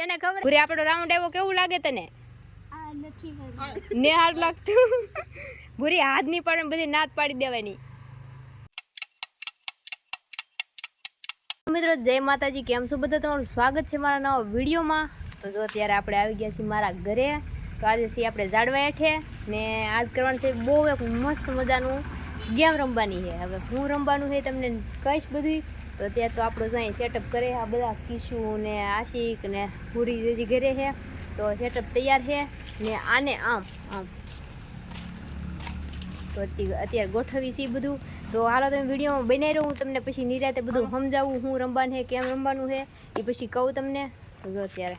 એને ખબર પૂરી આપણો રાઉન્ડ આવ્યો કેવું લાગે તને ને હાર લાગતું પૂરી હાથ ની પડે બધી નાત પાડી દેવાની મિત્રો જય માતાજી કેમ છો બધા તમારું સ્વાગત છે મારા નવા વિડીયોમાં તો જો અત્યારે આપણે આવી ગયા છીએ મારા ઘરે તો આજે છીએ આપણે ઝાડવા હેઠે ને આજ કરવાનું છે બહુ એક મસ્ત મજાનું ગેમ રમવાની છે હવે હું રમવાનું છે તમને કહીશ બધું તો અત્યારે તો આપણો જો અહીં સેટઅપ કરે આ બધા કિશુ ને આશિક ને પૂરી જે ઘરે છે તો સેટઅપ તૈયાર છે ને આને આમ આમ તો અત્યારે ગોઠવી છે બધું તો હાલો તમે વિડીયોમાં બનાવી રહું તમને પછી નિરાતે બધું સમજાવું હું રમવાનું છે કેમ રમવાનું છે એ પછી કહું તમને તો જો અત્યારે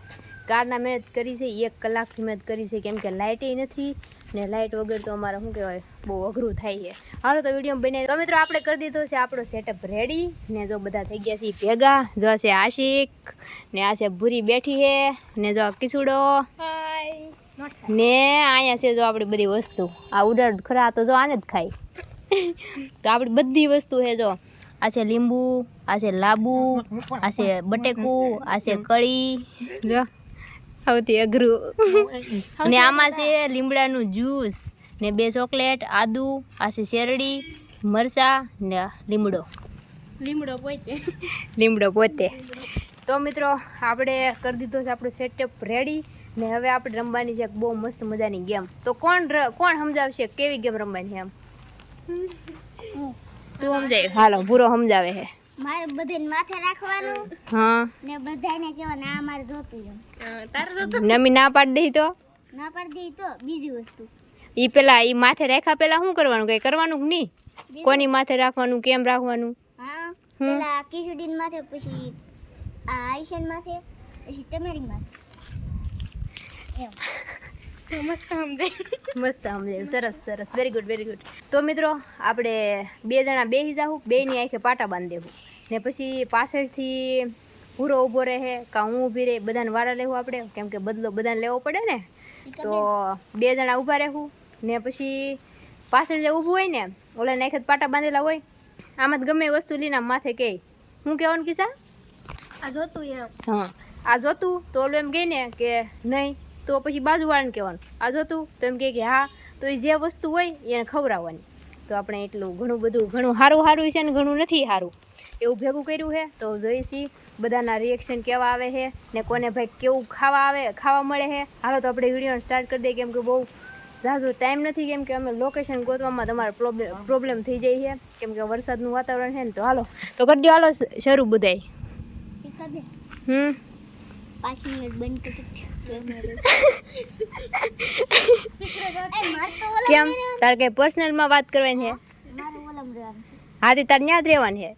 કારના મહેનત કરી છે 1 કલાકથી મહેનત કરી છે કેમ કે લાઇટે નથી ને લાઇટ વગર તો અમારે શું કહેવાય બહુ અઘરું થાય છે હાલો તો વિડીયોમાં બનાવી તો મિત્રો આપણે કરી દીધો છે આપણો સેટઅપ રેડી ને જો બધા થઈ ગયા છે ભેગા જો છે આશિક ને આ છે ભૂરી બેઠી છે ને જો કિસુડો ને અહીંયા છે જો આપણી બધી વસ્તુ આ ઉડાડ ખરા તો જો આને જ ખાય તો આપણી બધી વસ્તુ છે જો આ છે લીંબુ આ છે લાંબુ આ છે બટેકું આ છે કળી જો સૌથી અઘરું અને આમાં છે લીમડાનું જ્યુસ ને 2 ચોકલેટ આદુ આ છે શેરડી મરચા ને લીમડો પોતે તો મિત્રો આપણે કરી દીધો છે આપણો સેટઅપ રેડી ને હવે આપણે રમવાની છે બહુ મસ્ત મજાની ગેમ તો કોણ સમજાવશે કેવી ગેમ રમવાની એમ તું સમજાય હાલો પૂરો સમજાવે છે મારે બધાને માથે રાખવાનું હા ને બધાને કહેવાનું આ મારે જોતું એમ તારે જોતું નમી ના પાડી દઈ તો ના પાડી દઈ તો બીજી વસ્તુ ઈ પેલા ઈ માથે રાખ્યા પેલા શું કરવાનું કઈ કરવાનું કે નહીં કોની માથે રાખવાનું કેમ રાખવાનું હા પેલા કિશુડીન માથે પછી આ આઈશન માથે પછી તમારી માથે એમ મસ્ત સમજાય સરસ વેરી ગુડ તો મિત્રો આપણે 2 જણા બેસી જાવું બેયની આંખે પાટા બાંધી દેવું ને પછી પાછળથી પૂરો ઊભો રહે કાં હું ઊભી રહે બધાને વારા લેવું આપણે કેમ કે બદલો બધાને લેવો પડે ને તો 2 જણા ઊભા રહેવું ને પછી પાછળ જે ઊભું હોય ને ઓલા નાખે પાટા બાંધેલા હોય આમાં જ ગમે વસ્તુ લઈને માથે કહે હું કહેવાનું કિસ્સા આ જોતું એમ હા આ જોતું તો ઓલું એમ કહે ને કે નહીં તો પછી બાજુવાળાને કહેવાનું આ જોતું તો એમ કહે કે હા તો એ જે વસ્તુ હોય એને ખવડાવવાની તો આપણે એટલું ઘણું સારું છે ને ઘણું નથી સારું એવું ભેગું કર્યું છે તો જોઈશી બધાના રિએક્શન કેવા આવે છે ને કોને ભાઈ કેવું ખાવા મળે છે હાલો તો આપણે વિડીયો સ્ટાર્ટ કરી દઈએ કેમ કે બહુ ઝાઝો ટાઈમ નથી કેમ કે અમે લોકેશન ગોતવામાં તમારે પ્રોબ્લેમ થઈ જાય છે કેમ કે વરસાદનું વાતાવરણ છે ને તો હાલો તો કરી દો હાલો શરૂ બધાય 5 મિનિટ બંધ કરી કેમ તાર કઈ પર્સનલ માં વાત કરવાની છે હાથી તાર ન્યા જ રહેવાની છે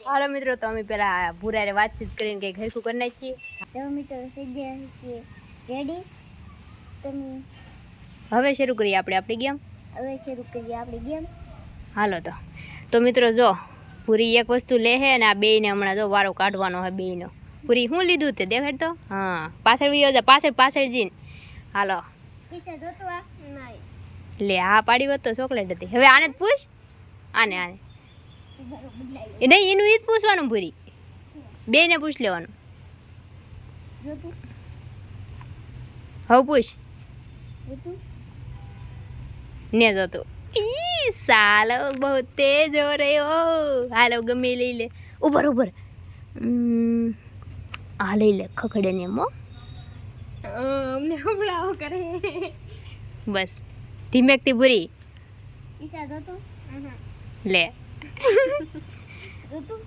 હાલો મિત્રો તો અમે પેલા ભૂરારે વાતચીત કરીને કઈ ઘરખું કરી નાખીએ તો મિત્રો થઈ ગયા છે રેડી તમે હવે શરૂ કરીએ આપણે આપણી ગેમ હાલો તો મિત્રો જો પૂરી એક વસ્તુ લે હે અને આ બેયને હમણાં જો વારો કાઢવાનો હે બેયનો પૂરી શું લીધું તે દેખાડ તો હા પાછળ વિયો જા પાછળ જીન હાલો લે હા પાડી હોત તો ચોકલેટ હતી હવે આને જ પૂછ આને એ નહીં એનું ઈ જ પૂછવાનું પૂરી બેયને પૂછ લેવાનું હવે પૂછ ને જોતું ઈ સાલો બહુ તેજ હો રહ્યો હાલો ગમે લઈ લે ઉભર આ લઈ લે ખખડે ને મો અમને હમણાં કરે બસ ધીમેકથી પૂરી ઈસા જોતું લે જોતું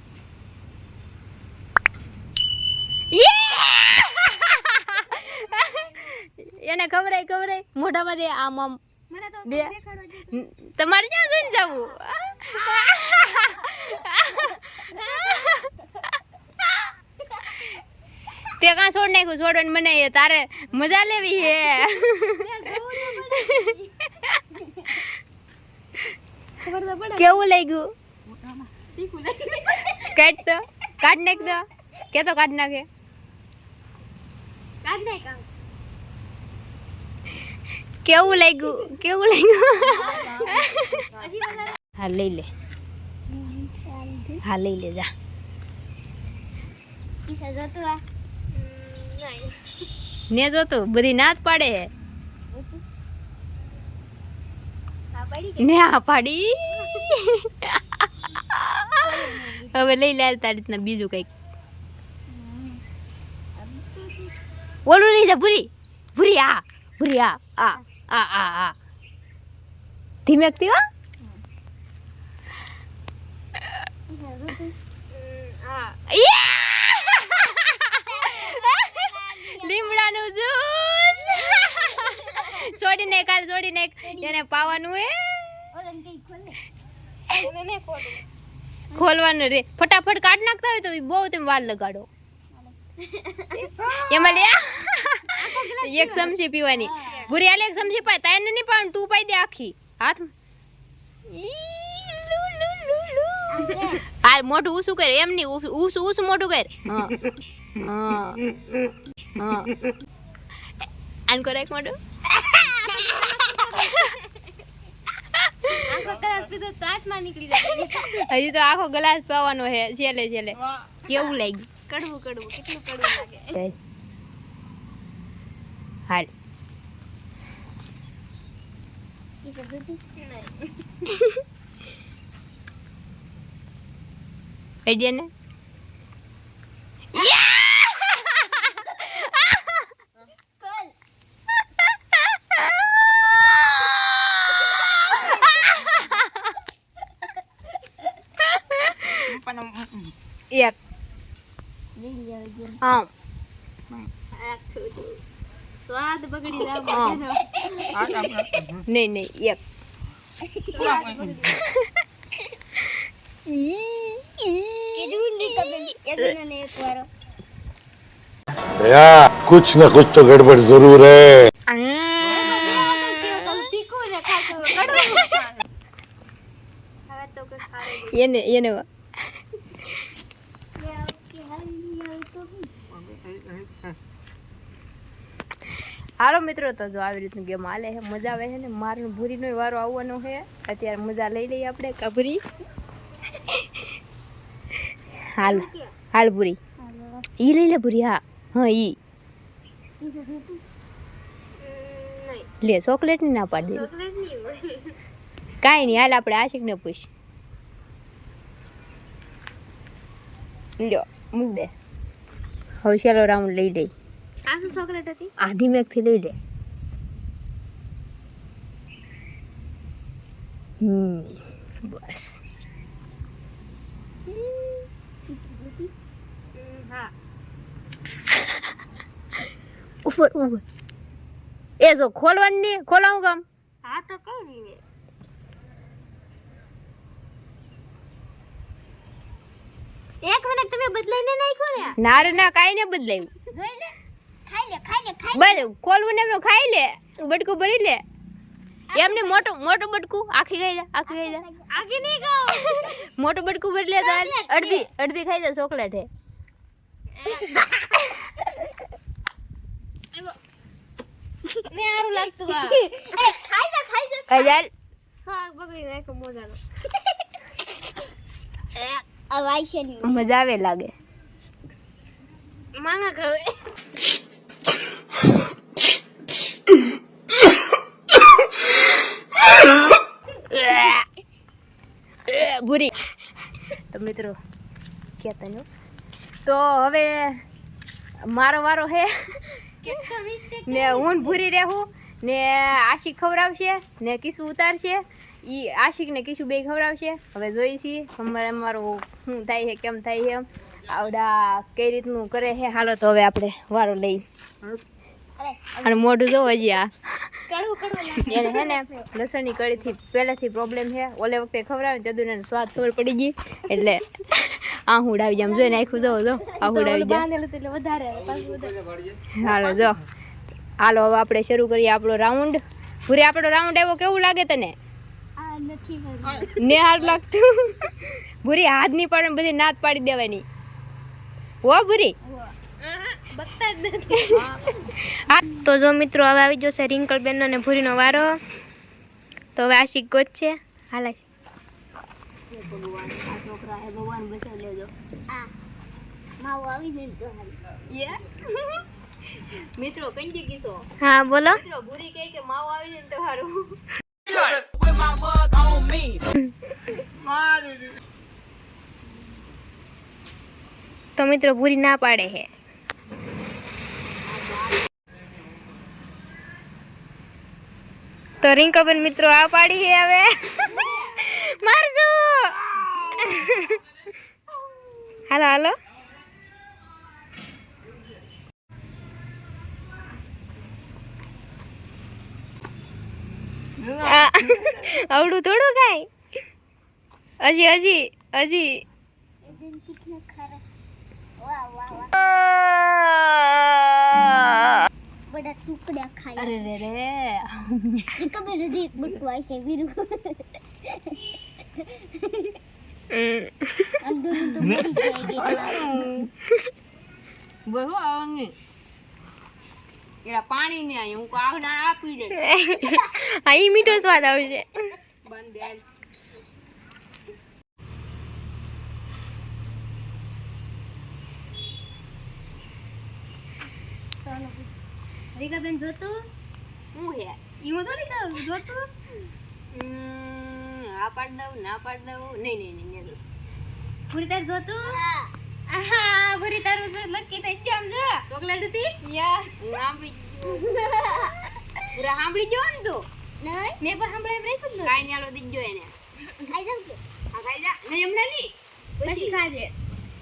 એને ખવરાય મોઢામાં દે આમ દે તમારે ક્યાં જોઈને જવું તે કાં છોડ નાખ્યું છોડને મને તારે મજા લેવી હે કેવું લાગ્યું કાઢ નાખ દો કે તો કાઢ નાખે કેવું લાગ્યું હા લઈ લે જા કિસ્સા જોતું આ ને જો તું બધી નાત પાડે હે ને આ પાડી હવે લઈ લે તારી રીતના બીજું કઈક ઓલું લઈ જા ભૂરી ભૂરી આ આ આ આ આ ધીમેકતી હો લીમડાનું જ્યુસ છોડીને કાલ છોડીને એને પાવાનું હે ખોલવાનું રે ફટાફટ કાઢ નાખતા હોય તો બહુ તમે વાર લગાડો એમાં લે એક ચમચી પીવાની ભૂરી આલે એક ચમચી પાય તાયને નહીં પાવાનું તું પાઈ દે આખી હાથમાં હાલ મોઢું ઊંચું કર એમ નહીં ઊંચું મોઢું કર હા હા હા આન કરે એક મોઢું હજી તો આખો ગ્લાસ પીવાનો હે છેલ્લે છેલ્લે કેવું લાગ્યું કડવું કેટલું કડવું લાગે હાલ કિસ્સા જોતું આઈડિયા ને એક આમ સ્વાદ બગડી જાવ નહીં એક भैया कुछ न कुछ तो गड़बड़ जरूर है એને એને હાલો મિત્રો તો જો આવી રીતનું ગેમ હાલે છે મજા આવે છે ને મારનો ભૂરીનો વારો આવવાનો છે અત્યારે મજા લઈ લઈએ આપણે કબરી હાલ હાલ ભૂરી ઈ લઈ લે ભૂરી હા હા ઈ લે ચોકલેટ ની ના પાડી દે કાંઈ નહીં હાલ આપણે આશિક ને પૂછ લ્યો મૂક દે હવે ચાલો રાઉન્ડ લઈ લઈ આ શું ચોકલેટ હતી આધી મેક થી લઈ લે બસ હા ઉપર ઉપર એ જો ખોલવાનું નહીં ખોલાવું કામ હા તો કઈ નહીં એક મિનિટ તમે બદલાઈને નાખ્યો ને ના રે ના કાંઈ ને બદલાયું જોઈ લે ખાઈ લે બસ ખોલવું ને એમનું ખાઈ લે બટકું ભરી લે એમને મોટું બટકું આખી ખાઈ લે આગે નહીં ખાઓ મોટું બટકું ભરી લે તો અડધી ખાઈ જા ચોકલેટ હે ને આરું લાગતું આ ખાઈ જા અજાલ સ્વાદ બગડી નાખ્યો મોજાનો અવાય છે નહીં મજા આવે લાગે માંગા ખાવે ભૂરી તો મિત્રો કહેતા ને તો હવે મારો વારો હે ને હું ભૂરી રહેવું ને આશિક ખવડાવશે ને કિસુ ઉતારશે ઈ આશિક ને કિસુ બે ખવડાવશે હવે જોઈશી અમારું શું થાય છે કેમ થાય છે આવડા કઈ રીતનું કરે છે હાલો તો હવે આપણે વારો લઈ અને મોઢું જો હજી આ એને હે ને લસણની કઢીથી પહેલેથી પ્રોબ્લેમ છે ઓલે વખતે ખવડાવે ત્યાં એને સ્વાદ ખબર પડી ગઈ એટલે આ ઉડાવી જાય જોઈને આખું જો આ ઉડાવી જાય હાલો જો હાલો હવે આપણે શરૂ કરીએ આપણો રાઉન્ડ પૂરે આપણો રાઉન્ડ આવ્યો કેવું લાગે તને ને હાર લાગતું ભૂરી હાથ ની પાડે બધી નાત પાડી દેવાની હો ભૂરી તો જો મિત્રો હવે આવી જશે રિંકલ બેનનો ને ભૂરીનો વારો તો હવે આશિક ગોત છે હાલા છે ભગવાન બચાવી લેજો માવો આવી ને તો હારી. મિત્રો કંજી કિસ્સો હા બોલો. મિત્રો ભૂરી કહે કે માવો આવી જાય ને તો સારું. તો મિત્રો પૂરી ના પાડે છે. તો રિંકાબેન મિત્રો આ પાડી છે હવે મારજો. હાલો હાલો. આવડું થોડું કાંઈ. હજી હજી હજી बड़ा टुकड़ा खाया. અરે રે રે कभी नहीं एक बुटवा ऐसे वीरू. हम दोनों तो मर जाएंगे. બહુ આವಂગે એરા પાણી ને આય હું આગ ના આપી દે. હા ઈ મીઠો સ્વાદ આવશે. બંધ દે. રીકાબેન જોતું હું હે ઈમો થોડી કહું જોતું. આ પાડ દઉં ના પાડ દઉં નહીં નહીં પૂરી તાર જોતું. હા પૂરી તારું લકી થઈ ગયું આમ જો. ચોકલેટ હતી યા હું સાંભળી પૂરા સાંભળી ગયો ને તું નહીં મેં પણ સાંભળાય રાખ્યું ને. કાઈ નાલો દીજો એને ખાઈ જાવ કે આ ખાઈ જા નહીં એમને નહીં પછી પછી ખાજે.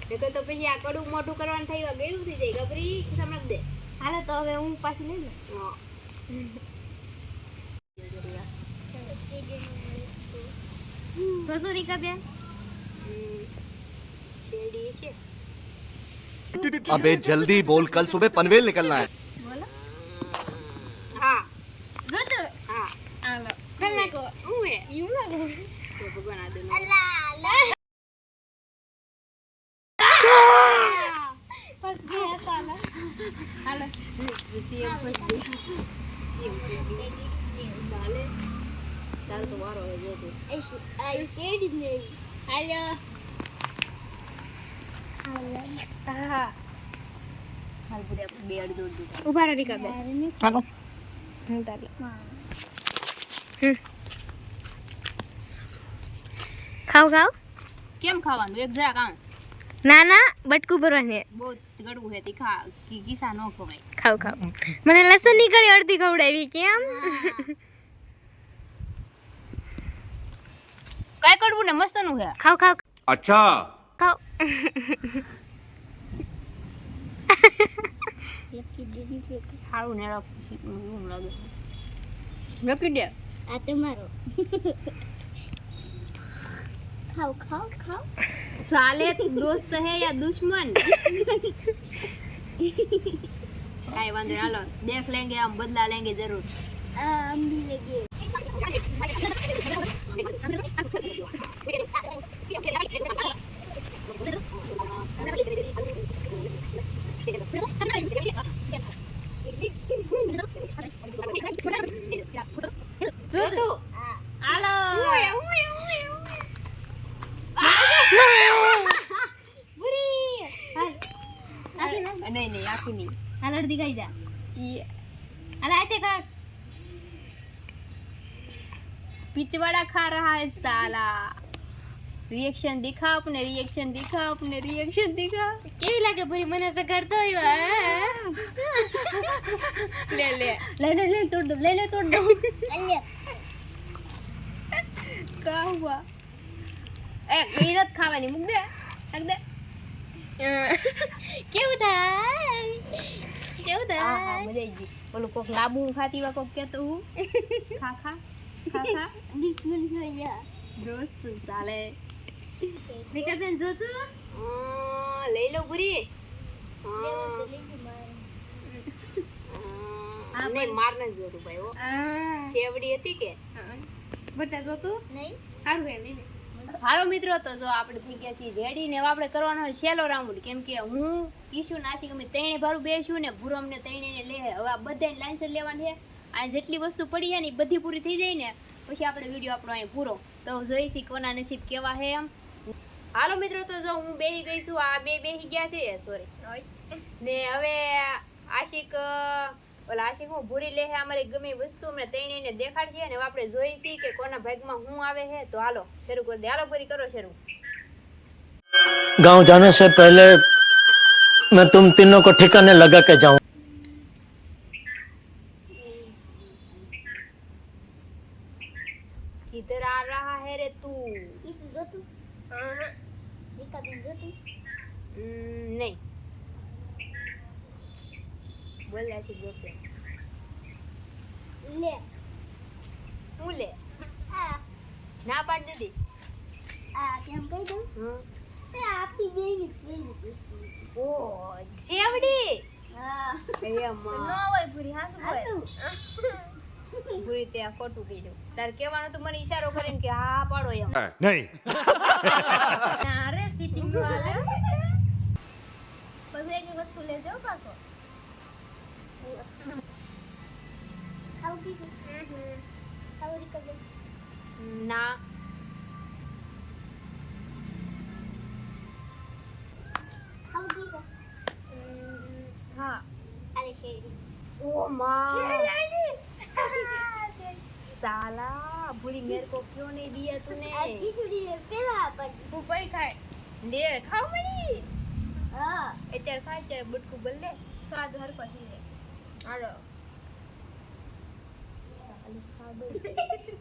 નકર તો પછી આ કડું મોઢું કરવાનું થયું ગયું થઈ જાય ગબરી સમજ દે. હાલો તો હવે હું પાછી લઈ લઉં. હા. જોતું રીકાબેન. શેરડી છે अबे जल्दी बोल कल सुबह पनवेल निकलना है. બોલો હા જોતું. હા હાલો કલ નાખો. હું હે ઈમ લાગો. તો ભગવાન આ દે બસ ગયા સાલા. હાલો સીએમ સીએમ ચાલે તાર તો વારો હે જો તું आई शेड में हेलो હા હાલ પૂરે બે અડી દોડ દે ऊपर आ रिका बे હાલો હું તાર ખાવ ખાવ કેમ ખાવાનું એક જરા કામ ના ના બટકું ભરવાને બહુ ગળવું હે તીખા કિસ્સા નો ખવાય ખાવ ખાવ મને લસણ નીકળી અડધી ખવડાવી કેમ કઈ કડવું ને મસ્ત નું હે ખાવ ખાવ अच्छा ખાવ સારું ને હું લાગે લકી દે આ તમારો ખાવ ખાવ ખાવ साले दोस्त है या दुश्मन काई वांधो नहीं हालो देख लेंगे हम बदला लेंगे जरूर हम भी लगे जो तू हेलो बुरी हाल नहीं नहीं आखी नहीं हाल अड़दी गई जा ये अरे आते का पिछवाड़ा खा रहा है साला रिएक्शन दिखा अपने रिएक्शन दिखा अपने रिएक्शन दिखा કેવી લાગે ભરી મને સે કરતો હોય ले ले ले ले ले तोड़ दो ले ले तोड़ दो क्या हुआ ए गईरत खावानी मुक दे रख दे કેવું થાય કેવું હા હા થાય મજા આવી ગઈ ઓલું કોક લાબુ ખાતી વા કોક કેતો હું ખા ખા ખા ખા દુશ્મન હોય दोस्त साले નિકા બેન જો તું ले लो पूरी नहीं मारना जरूर भाई वो शेवड़ी હતી કે બટા જો તું નહીં સારું હે નહીં હાલો મિત્રો તો જો આપણે થઈ ગયા છીએ રેડી ને હવે આપણે કરવાનો છે છેલ્લો રાઉન્ડ કેમ કે હું ઈશુ નાશિક અમે ત્રણે ભારું બેસ્યું ને ભૂરમ ને ત્રણે ને લે હવે આ બધાને લાઈનસર લેવાની છે આ જેટલી વસ્તુ પડી છે ને એ બધી પૂરી થઈ જાય ને પછી આપણે વિડીયો આપણો અહીં પૂરો તો જોઈશી કોના નસીબ કેવા છે એમ હાલો મિત્રો, તો જો હું બેહી ગઈ છું, આ બે બેહી ગયા છે, સોરી. ને હવે આશિક આશિક હું ભૂરી લે અમારી ગમે વસ્તુ અમને તઈને દેખાડશે અને હવે આપણે જોઈ છીએ કે કોના ભાગમાં હું આવે છે. તો હાલો શરૂ કરી દે. હાલો ભૂરી કરો શરૂ. गांव जाने से पहले मैं तुम तीनों को ठिकाने लगा के जाऊं. किधर आ रहा है रे तू? ઈસુ જોતું રીકાબેન જોતું નહીં બોલ આશિક જોતે લે હું લે આ ના પાડ દીધી. કેમ કહી દઉં એ આપી બેની ઓ જેવડી હા એ માં હોય પૂરી હાસુ બોલ પૂરી તે આ ખોટું કીધું. તાર કહેવાનું તો મને ઈશારો કરીને કે હા પાડો એમ. नहीं અરે સીટિંગ નો હાલે બગડેની વસ્તુ લેજો પાછો આવ કીધું આવ રીકાબેન ના આવ કીધું હા અરે શેરડી ઓ માં साला बुरी मेरे को क्यों नहीं दिया तूने? આ ઈસુડી પેલા પણ ऊपर खाए ले खाओ मनी હા અત્યારે ખાય ત્યારે બટકું બલ લે સ્વાદ હર પછી લે હાલો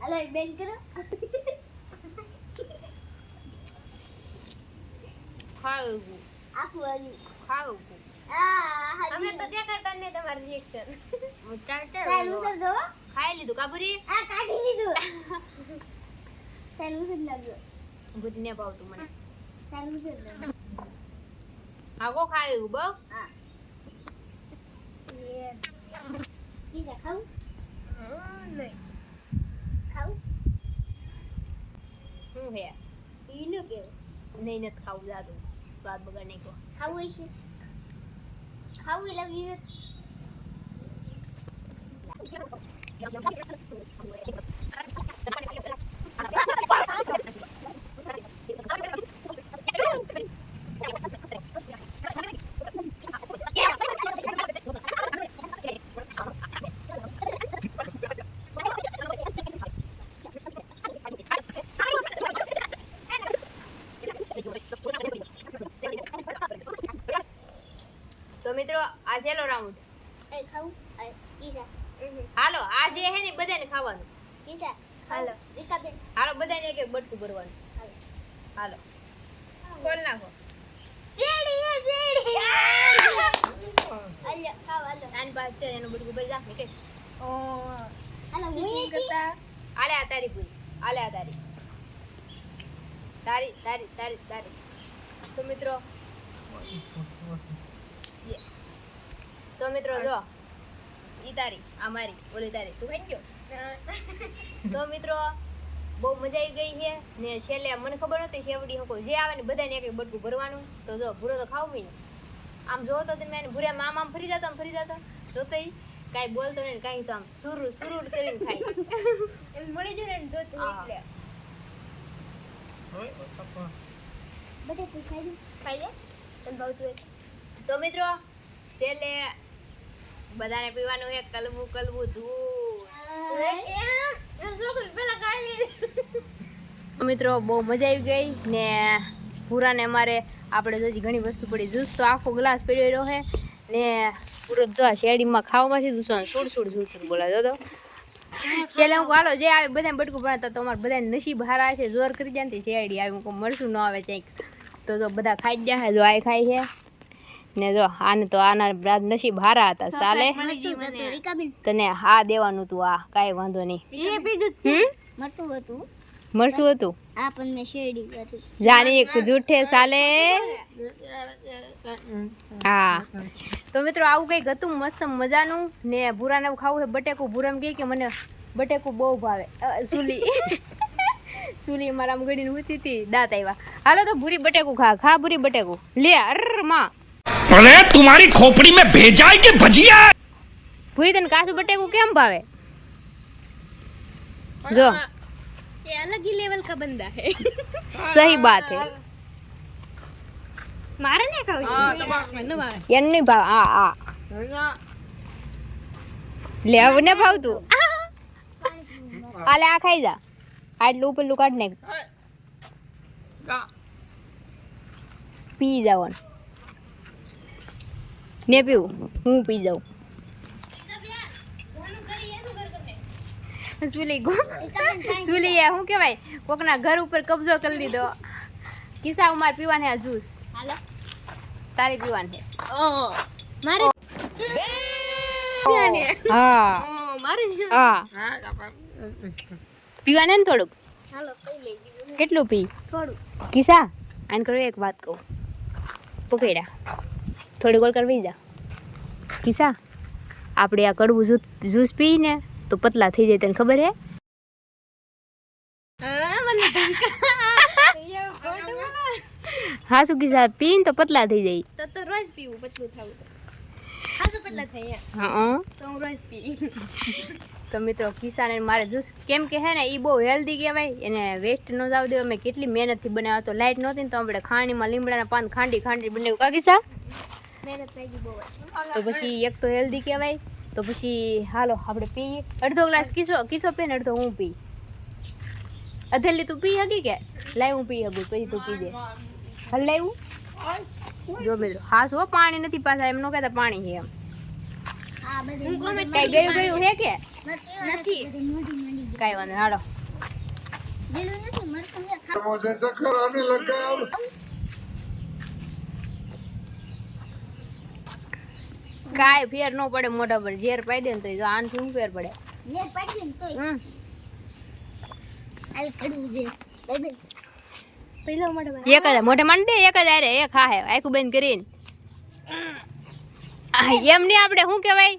અલે બેન કરો ખાવું આખું આલુ ખાવું અમે તો દેખાડતા ને તમારું રિએક્શન ચાલુ કર દો ખાઈ લીધું કાબુરી આ કાઢી લીધું ચાલુ કર લાગ્યો બુદ્ધિ ને ભાવતું મને ચાલુ કર દો આવો ખાયું બો હા ઈજા ખાઉં નહીં ખાઉં હું હે ઈનું કેવું નહીં નથી ખાવું જાતું સ્વાદ બગાડ નહીં કો ખાવું છે ખાવું લવ યુ તો મિત્રો આ છેલ્લો રાઉન્ડ. એ ખાવું ઈજા હાલો આ જે હે ને બધાને ખાવાનું. ઈજા હાલો. રીકાબેન હાલો બધાને એક એક બટકું ભરવાનું. હાલો ખોલ નાખો. શેરડી હે શેરડી. અલ્યા ખાવ આલો આની પાસે છે એનું બટકું ભરી જા કે આલો મુઈ કી આલે આ તારી પૂરી આલે આ તારી તારી તારી તારી તારી. તો મિત્રો તો મિત્રો જો ઈ તારી આ મારી ઓલી તારી તું ખાઈ ગયો. તો મિત્રો બહુ મજા આવી ગઈ છે ને છેલ્લે મને ખબર નહોતી શેવડી હકો જે આવે ને બધાને એક એક બટકું ભરવાનું. તો જો ભૂરો તો ખાવું ને આમ જો તો તમે ભૂર્યા આમ આમ ફરી જતો તો તો કાંઈ બોલતો નહીં કાંઈ તો આમ સુરુ સુરુડ કરીને ખાય એમ મળી જાય ને જો તું એટલે બધે તું ખાઈ ખાઈ લે તને ભાવતું તો મિત્રો છેલ્લે બધાને પીવાનું છે કલવું કલવું દૂધ. મિત્રો બહુ મજા આવી ગઈ ને પૂરાને અમારે આપણે હજી ઘણી વસ્તુ પડી જ્યુસ તો આખો ગ્લાસ પીડ્યો રહ્યો છે ને પૂરો જો શેરડીમાં ખાવામાંથી દૂસરો સુડ બોલાવ્યો તો છેલ્લે હું હાલો જે આવે બધાને બટકું ભણાવતા તો અમારે બધાને નસીબ હારા છે જોર કરી જાય ને શેરડી આવી કોઈ મળશું ન આવે કંઈક તો બધા ખાઈ જ જાય જો આ ખાય છે ને જો આને તો આના નસીબ હારા હતા સાલે તને હા દેવાનું તું આ કાંઈ વાંધો નહીં મરતું હતું મળશું હતું આ પણ મેં શેરડી હતી જાની એક જૂઠે સાલે હા. તો મિત્રો આવું કંઈક હતું મસ્ત મજાનું ને ભૂરાને એવું ખાવું છે બટેકું. ભૂરામ કહે કે મને બટેકું બહુ ભાવે. સુલી મારા આમ ગળીને ઉતી હતી દાંત આવ્યા. હાલો તો ભૂરી બટેકું ખા ભૂરી બટેકું લે. અર માં अरे तुम्हारी खोपड़ी में भेजा है कि भजिया? ભૂરી તને કાચું બટેકું કેમ ભાવે? જો ये अलग ही लेवल का बंदा है. सही बात है. મારે ને ખાવું એમ નહીં ભાવ આ લે હવે ને ભાવતું આલે આ ખાઈ જા આટલું ઉપરલું કાઢ નાખ પી જવાનું ને પીવું હું પી જાઉં સુલી શું કહેવાય કોકના ઘર ઉપર કબજો કરી લીધો કિસ્સા ઉમાર પીવાને આ જ્યુસ હાલો તારે પીવાને મારે હા હા પીવાને ને થોડુંક હાલો કઈ લઈ ગયું કેટલું પી થોડું કિસ્સા આને કરો એક વાત કહું પકડ્યા થોડી ગોળ કરવી જા કિસ્સા આપણે આ કડવું જ્યુસ પી ને તો પતલા થઈ જાય તને ખબર હે હા શું કિસ્સા પીને તો પતલા થઈ જાય તો રોજ પીવું પતલું થાવું હાસુ પતલા થાય હા તો હું રોજ પી તો મિત્રો કિસાને મારે જ્યુસ કેમ કે હે ને એ બહુ હેલ્ધી કહેવાય એને વેસ્ટ ન જાવ દે અમે કેટલી મહેનતથી બનાવ્યા તો લાઇટ નહોતી ને તો આપણે ખાંડીમાં લીમડાના પાન ખાંડી બનાવ્યું કા કિસ્સા મહેનત થઈ ગઈ બહુ તો પછી એક તો હેલ્ધી કહેવાય તો પછી હાલો આપણે પીએ અડધો ગ્લાસ કિસ્સો પી ને અડધો હું પી અધેલી તું પી હકી કે લાય હું પી હગું પછી તું પી દે હલ લાવ્યું જો મિત્રો હાસ હો પાણી નથી પાછા એમ ન કહેતા પાણી છે એમ આ બધું હું કોમેન્ટ કઈ ગયું હે કે નથી મોઢી મંડી કઈ વાંધો નહીં, હાલો ગયેલું નથી મરતું ને ખા मुझे चक्कर आने लग गया अब કાંઈ ફેર ન પડે મોઢા પર ઝેર પાઈ દે ને તો જો આનથી શું ફેર પડે લે પાડી ને તોય હમ આલ ખડું છે બેબે પહેલા મોઢા એક જ મોઢે માંડ દે એક જ આરે એક હા હે આખું બંધ કરીને એમ નહીં આપણે શું કહેવાય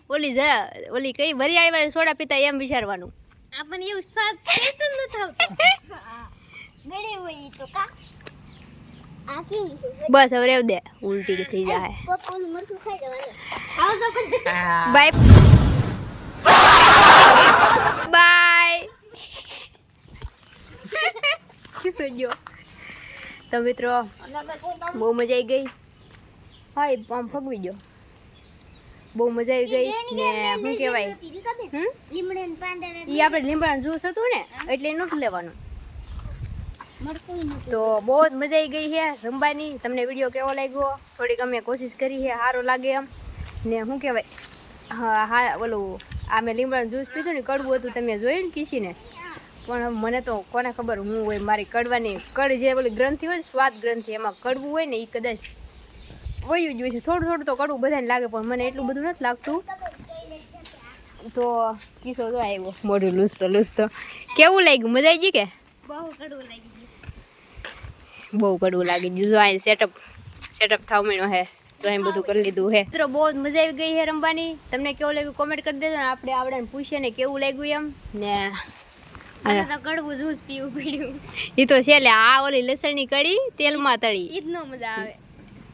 ઓલી કઈ વરિયાળી વાળી સોડા પીતા એમ વિચારવાનું આપણને એવું સ્વાદ કેતો ન થાવતો ગળે હોય તો કા આ કેવી છે બસ હવે રેવ દે ઉલટી થઈ જાય કોકોનું મરચું ખાઈ જવાનું આવજો પણ બાય બાય કિસો જો તો મિત્રો બહુ મજા આવી ગઈ હા આમ ફગવી ગયો બહુ મજા આવી ગઈ ને શું કહેવાય લીમડે ને પાંદડે એ આપણે લીમડાનું જ્યુસ હતું ને એટલે નહોતું લેવાનું મરચું નતું તો બહુ જ મજા આવી ગઈ છે રમવાની તમને વિડીયો કેવો લાગ્યો થોડીક અમે કોશિશ કરી છે સારો લાગે એમ ને શું કહેવાય હા હા ઓલું આ મેં લીમડાનું જ્યુસ પીધું ને કડવું હતું તમે જોયું ને કીસીને પણ મને તો કોને ખબર હું હોય મારી કડવાની કડ જે ઓલી ગ્રંથિ હોય ને સ્વાદ ગ્રંથિ એમાં કડવું હોય ને એ કદાચ વયું જ હોય છે થોડું થોડું તો કડવું બધાને લાગે પણ મને એટલું બધું નથી લાગતું તો કિસ્સો તો આવ્યો મોઢું લૂસતો કેવું લાગ્યું મજા આવી ગઈ કે બહુ કડવું લાગી ગયું બહુ કડવું લાગી ગયું જો અહીં સેટઅપ થાવ મેળો હે તો અહીં બધું કરી લીધું હે મિત્રો બહુ જ મજા આવી ગઈ છે રમવાની તમને કેવું લાગ્યું કોમેન્ટ કરી દેજો ને આપણે આવડાને પૂછીએ ને કેવું લાગ્યું એમ ને મને તો કડવું જ્યુસ પીવું પડ્યું એ તો છે લે આ ઓલી લસણની કઢી તેલમાં તળી ઈ જ નો મજા આવે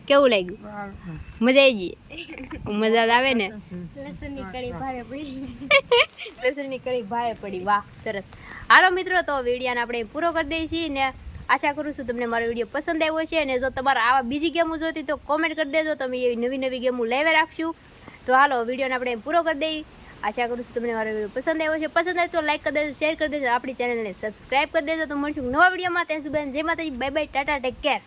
કેવું લાગ્યું મજા આવી ગઈ મજા જ આવે ને લસણની કઢી ભારે પડી લસણની કઢી ભારે પડી વાહ સરસ હાલો મિત્રો તો વિડીયોને આપણે પૂરો કરી દઈએ છીએ ને આશા કરું છું તમને મારો વિડીયો પસંદ આવ્યો છે અને જો તમારે આવા બીજી ગેમો જોતી તો કોમેન્ટ કરી દેજો તમે એવી નવી ગેમો લાવી રાખશું તો હાલો વિડીયોને આપણે પૂરો કરી દઈએ આશા કરું છું તમને મારો વિડીયો પસંદ આવ્યો છે પસંદ આવે તો લાઈક કરી દેજો શેર કરી દેજો આપણી ચેનલને સબસ્ક્રાઈબ કરી દેજો તો મળશું નવા વિડીયોમાં ત્યાં સુધી જય માતાજી bye bye Tata take care